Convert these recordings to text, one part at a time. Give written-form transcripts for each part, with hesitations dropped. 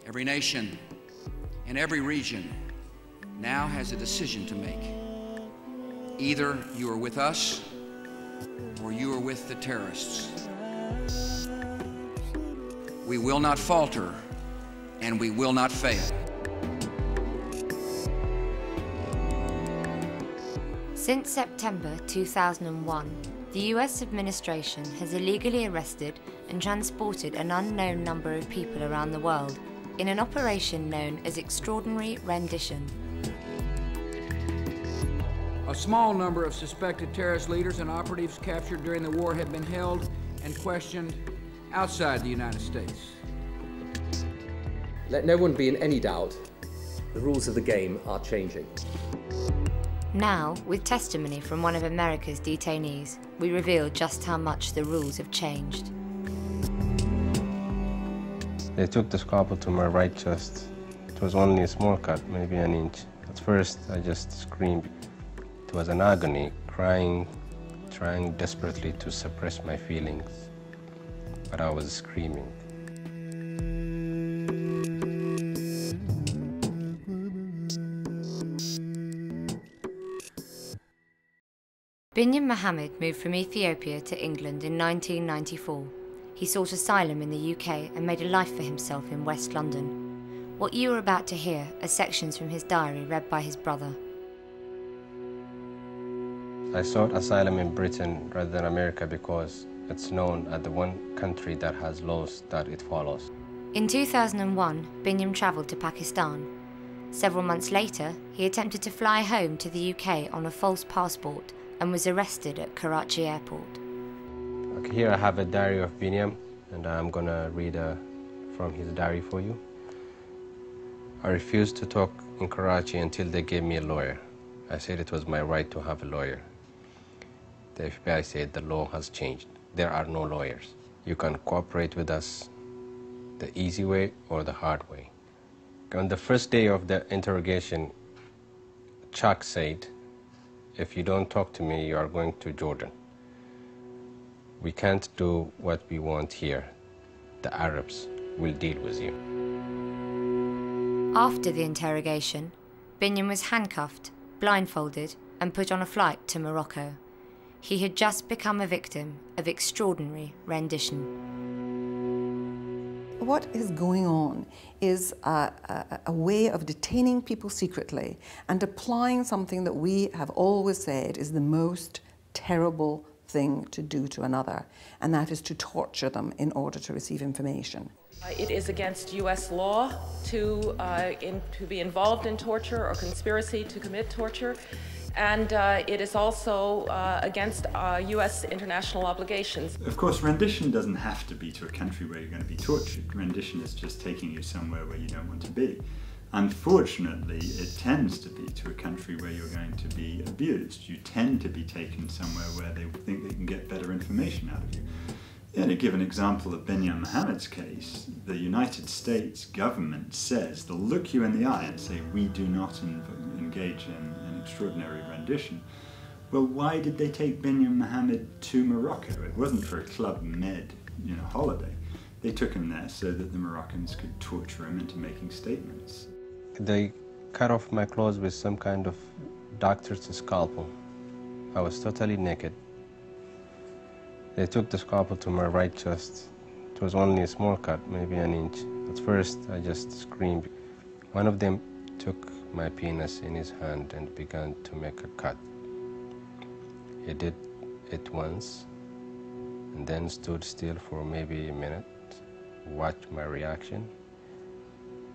Every nation in every region now has a decision to make. Either you are with us or you are with the terrorists. We will not falter and we will not fail. Since September 2001, the US administration has illegally arrested and transported an unknown number of people around the world in an operation known as Extraordinary Rendition. A small number of suspected terrorist leaders and operatives captured during the war have been held and questioned outside the United States. Let no one be in any doubt, the rules of the game are changing. Now, with testimony from one of America's detainees, we reveal just how much the rules have changed. They took the scalpel to my right chest. It was only a small cut, maybe an inch. At first, I just screamed. It was an agony, crying, trying desperately to suppress my feelings. But I was screaming. Binyam Mohammed moved from Ethiopia to England in 1994. He sought asylum in the UK and made a life for himself in West London. What you are about to hear are sections from his diary read by his brother. I sought asylum in Britain rather than America because it's known as the one country that has laws that it follows. In 2001, Binyam travelled to Pakistan. Several months later, he attempted to fly home to the UK on a false passport and was arrested at Karachi airport. Okay, here I have a diary of Binyam, and I'm gonna read from his diary for you. I refused to talk in Karachi until they gave me a lawyer. I said it was my right to have a lawyer. The FBI said the law has changed. There are no lawyers. You can cooperate with us the easy way or the hard way. On the first day of the interrogation, Chuck said, if you don't talk to me, you are going to Jordan. We can't do what we want here. The Arabs will deal with you. After the interrogation, Binyam was handcuffed, blindfolded, and put on a flight to Morocco. He had just become a victim of extraordinary rendition. What is going on is a way of detaining people secretly and applying something that we have always said is the most terrible thing to do to another, and that is to torture them in order to receive information. It is against US law to be involved in torture or conspiracy to commit torture, and it is also against US international obligations. Of course, rendition doesn't have to be to a country where you're going to be tortured. Rendition is just taking you somewhere where you don't want to be. Unfortunately, it tends to be to a country where you're going to be abused. You tend to be taken somewhere where they think they can get better information out of you. Yeah, to give an example of Benyam Mohammed's case, the United States government says, they'll look you in the eye and say, we do not engage in an extraordinary rendition. Well, why did they take Benyam Mohammed to Morocco? It wasn't for a Club Med, holiday. They took him there so that the Moroccans could torture him into making statements. They cut off my clothes with some kind of doctor's scalpel. I was totally naked. They took the scalpel to my right chest. It was only a small cut, maybe an inch. At first, I just screamed. One of them took my penis in his hand and began to make a cut. He did it once, and then stood still for maybe a minute, watched my reaction.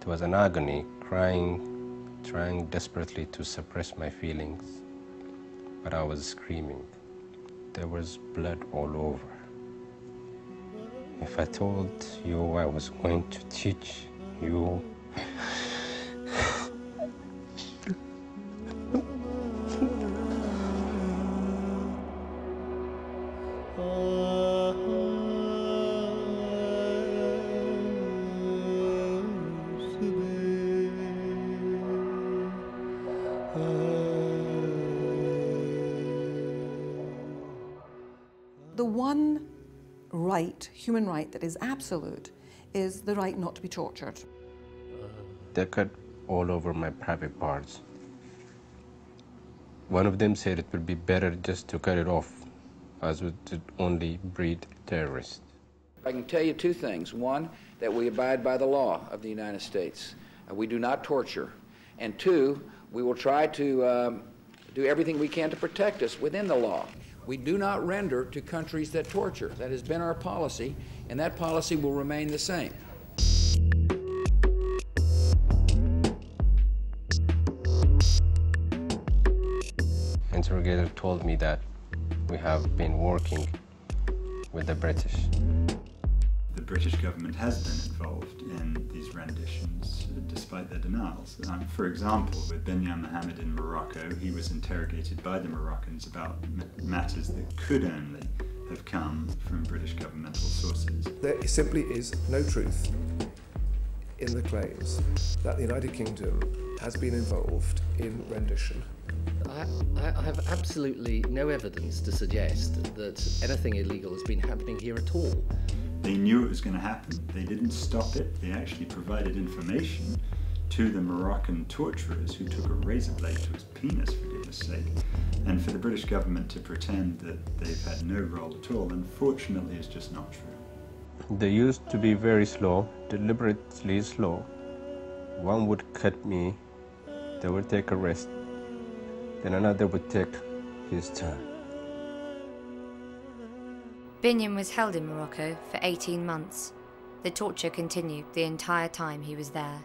It was an agony, crying, trying desperately to suppress my feelings, but I was screaming. There was blood all over. If I told you I was going to teach you, The one right, human right, that is absolute is the right not to be tortured. They cut all over my private parts. One of them said it would be better just to cut it off, as it would only breed terrorists. I can tell you two things. One, that we abide by the law of the United States. We do not torture. And two, we will try to do everything we can to protect us within the law. We do not render to countries that torture. That has been our policy, and that policy will remain the same. Interrogator told me that we have been working with the British. The British government has been involved in these renditions, despite their denials. For example, with Binyam Mohamed in Morocco, he was interrogated by the Moroccans about matters that could only have come from British governmental sources. There simply is no truth in the claims that the United Kingdom has been involved in rendition. I have absolutely no evidence to suggest that anything illegal has been happening here at all. They knew it was going to happen. They didn't stop it. They actually provided information to the Moroccan torturers who took a razor blade to his penis, for goodness sake. And for the British government to pretend that they've had no role at all, unfortunately, is just not true. They used to be very slow, deliberately slow. One would cut me, they would take a rest, then another would take his turn. Binyam was held in Morocco for 18 months. The torture continued the entire time he was there.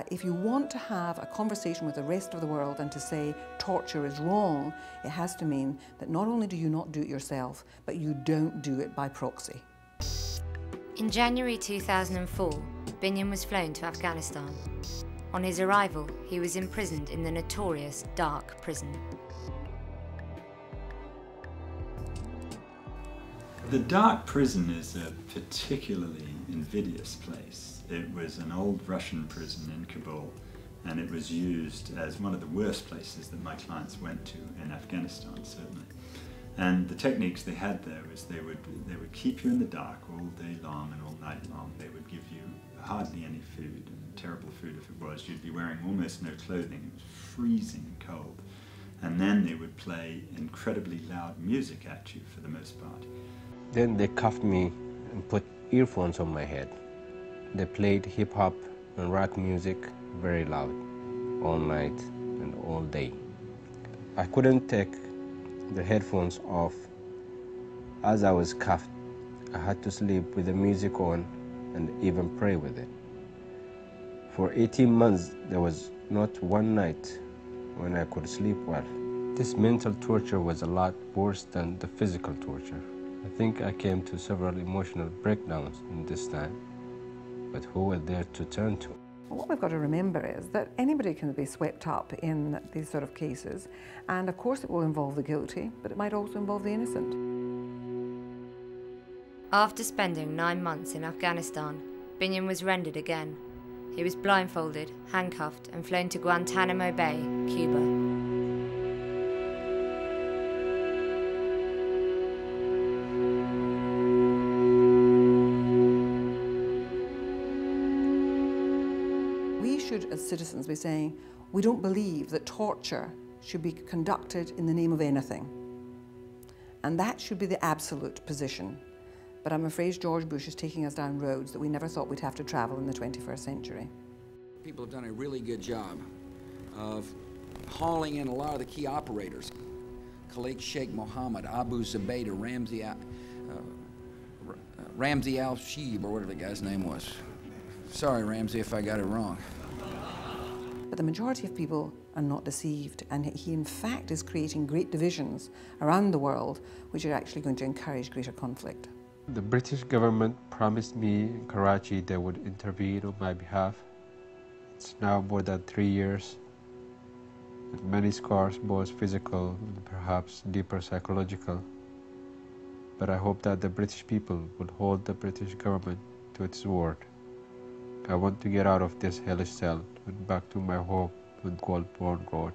If you want to have a conversation with the rest of the world and to say torture is wrong, it has to mean that not only do you not do it yourself, but you don't do it by proxy. In January 2004, Binyam was flown to Afghanistan. On his arrival, he was imprisoned in the notorious Dark Prison. The Dark Prison is a particularly invidious place. It was an old Russian prison in Kabul, and it was used as one of the worst places that my clients went to in Afghanistan, certainly. And the techniques they had there was they would keep you in the dark all day long and all night long. They would give you hardly any food, and terrible food if it was. You'd be wearing almost no clothing. It was freezing cold. And then they would play incredibly loud music at you for the most part. Then they cuffed me and put earphones on my head. They played hip-hop and rock music very loud, all night and all day. I couldn't take the headphones off. As I was cuffed, I had to sleep with the music on and even pray with it. For 18 months, there was not one night when I could sleep well. This mental torture was a lot worse than the physical torture. I think I came to several emotional breakdowns in this time, but who were there to turn to? What we've got to remember is that anybody can be swept up in these sort of cases, and of course it will involve the guilty, but it might also involve the innocent. After spending 9 months in Afghanistan, Binyam was rendered again. He was blindfolded, handcuffed, and flown to Guantanamo Bay, Cuba. As citizens be saying, we don't believe that torture should be conducted in the name of anything. And that should be the absolute position. But I'm afraid George Bush is taking us down roads that we never thought we'd have to travel in the 21st century. People have done a really good job of hauling in a lot of the key operators. Khalid Sheikh Mohammed, Abu Zubaydah, Ramzi al-Sheeb, or whatever the guy's name was. Sorry, Ramzi, if I got it wrong. But the majority of people are not deceived, and he in fact is creating great divisions around the world which are actually going to encourage greater conflict. The British government promised me in Karachi they would intervene on my behalf. It's now more than 3 years, with many scars, both physical and perhaps deeper psychological. But I hope that the British people will hold the British government to its word. I want to get out of this hellish cell and back to my home on Goldborn Road.